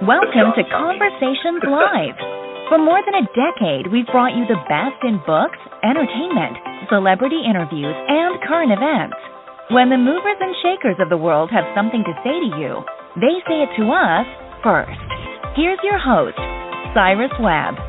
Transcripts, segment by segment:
Welcome to Conversations Live. For more than a decade, we've brought you the best in books, entertainment, celebrity interviews, and current events. When the movers and shakers of the world have something to say to you, they say it to us first. Here's your host, Cyrus Webb.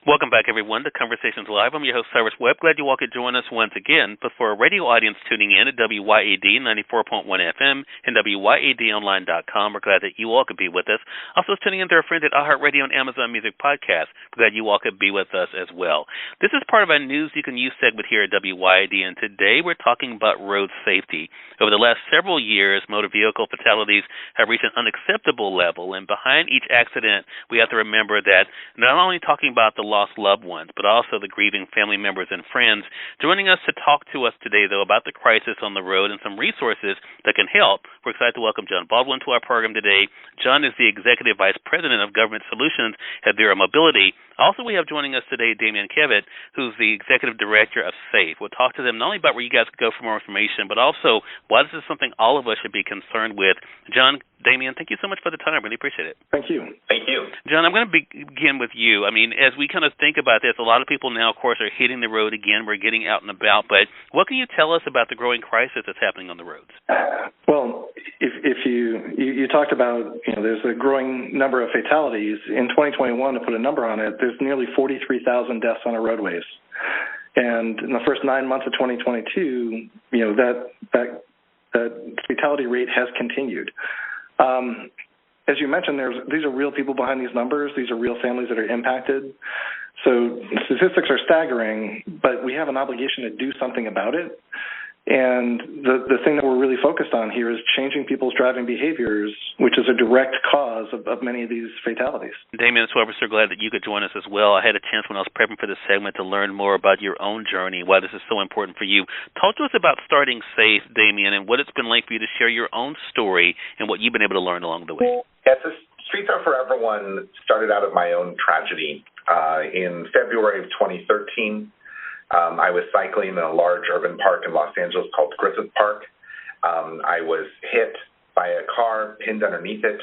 Welcome back, everyone, to Conversations Live. I'm your host, Cyrus Webb. Glad you all could join us once again. But for a radio audience tuning in at WYAD 94.1 FM and WYADonline.com, we're glad that you all could be with us. Also tuning in to our friends at iHeartRadio and Amazon Music Podcast. We're glad you all could be with us as well. This is part of our News You Can Use segment here at WYAD, and today we're talking about road safety. Over the last several years, motor vehicle fatalities have reached an unacceptable level, and behind each accident, we have to remember that not only talking about the lost loved ones, but also the grieving family members and friends. Joining us to talk to us today, though, about the crisis on the road and some resources that can help, we're excited to welcome Jon Baldwin to our program today. Jon is the Executive Vice President of Government Solutions at Verra Mobility. Also, we have joining us today Damian Kevitt, who's the Executive Director of SAFE. We'll talk to them not only about where you guys could go for more information, but also why this is something all of us should be concerned with. Jon, Damian, thank you so much for the time. I really appreciate it. Thank you. Thank you. Jon, I'm going to begin with you. I mean, as we kind of think about this, a lot of people now, of course, are hitting the road again. We're getting out and about. But what can you tell us about the growing crisis that's happening on the roads? Well, if you talked about, there's a growing number of fatalities. In 2021, to put a number on it, there's nearly 43,000 deaths on our roadways. And in the first 9 months of 2022, that fatality rate has continued. As you mentioned, these are real people behind these numbers. These are real families that are impacted. So statistics are staggering, but we have an obligation to do something about it. And the thing that we're really focused on here is changing people's driving behaviors, which is a direct cause of many of these fatalities. Damian, so we're so glad that you could join us as well. I had a chance when I was prepping for this segment to learn more about your own journey, why this is so important for you. Talk to us about starting SAFE, Damian, and what it's been like for you to share your own story and what you've been able to learn along the way. Yes, the Streets Are For Everyone started out of my own tragedy. In February of 2013, I was cycling in a large urban park in Los Angeles called Griffith Park. I was hit by a car, pinned underneath it,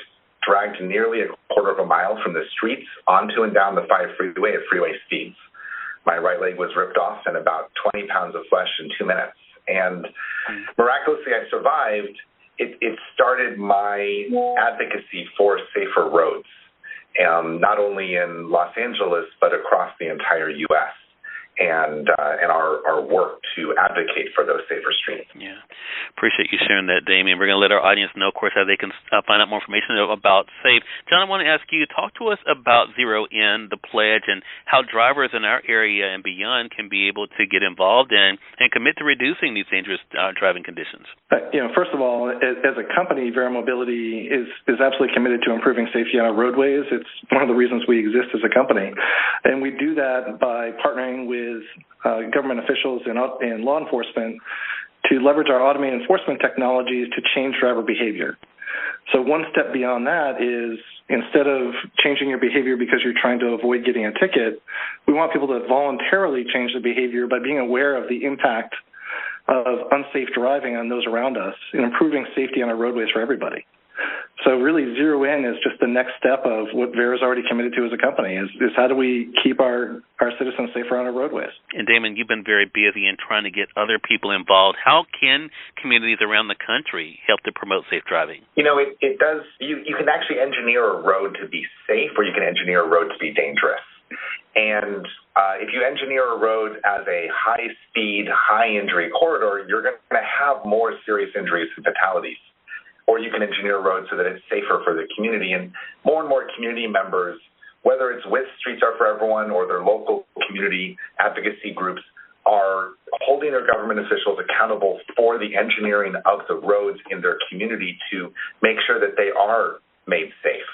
dragged nearly a quarter of a mile from the streets onto and down the 5 freeway at freeway speeds. My right leg was ripped off and about 20 pounds of flesh in 2 minutes. And miraculously, I survived. It started my advocacy for safer roads, not only in Los Angeles, but across the entire U.S. And our work to advocate for those safer streets. Yeah. Appreciate you sharing that, Damian. We're going to let our audience know, of course, how they can find out more information about SAFE. Jon, I want to ask you, talk to us about Zero In, the pledge, and how drivers in our area and beyond can be able to get involved and commit to reducing these dangerous driving conditions. First of all, as a company, Verra Mobility is absolutely committed to improving safety on our roadways. It's one of the reasons we exist as a company. And we do that by partnering with government officials and law enforcement to leverage our automated enforcement technologies to change driver behavior. So one step beyond that is, instead of changing your behavior because you're trying to avoid getting a ticket, we want people to voluntarily change their behavior by being aware of the impact of unsafe driving on those around us and improving safety on our roadways for everybody. So really, Zero In is just the next step of what Verra's already committed to as a company, is how do we keep our citizens safer on our roadways. And Damon, you've been very busy in trying to get other people involved. How can communities around the country help to promote safe driving? It does. You can actually engineer a road to be safe, or you can engineer a road to be dangerous. And if you engineer a road as a high-speed, high-injury corridor, you're going to have more serious injuries and fatalities. Or you can engineer a road so that it's safer for the community. And more community members, whether it's with Streets Are For Everyone or their local community advocacy groups, are holding their government officials accountable for the engineering of the roads in their community to make sure that they are made safe.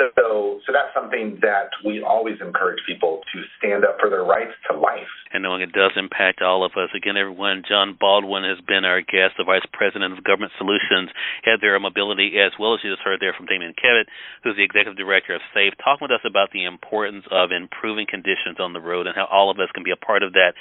So that's something that we always encourage people to stand up for their rights to life. And knowing it does impact all of us. Again, everyone, Jon Baldwin has been our guest, the Vice President of Government Solutions at Verra Mobility, as well as you just heard there from Damian Kevitt, who's the Executive Director of SAFE, talking with us about the importance of improving conditions on the road and how all of us can be a part of that.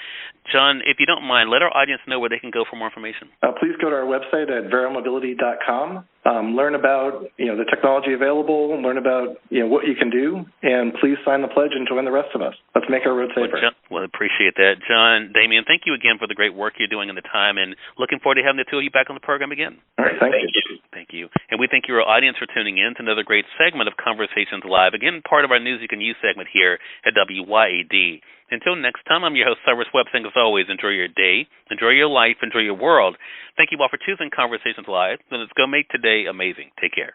Jon, if you don't mind, let our audience know where they can go for more information. Please go to our website at verramobility.com. learn about the technology available, learn about what you can do, and please sign the pledge and join the rest of us. Let's make our road safer. Well, appreciate that. Jon, Damian, thank you again for the great work you're doing and the time, and looking forward to having the two of you back on the program again. All right, thank you. Thank you. And we thank your audience for tuning in to another great segment of Conversations Live, again, part of our News You Can Use segment here at WYAD. Until next time, I'm your host, Cyrus Webb, saying as always, enjoy your day, enjoy your life, enjoy your world. Thank you all for choosing Conversations Live, and let's go make today amazing. Take care.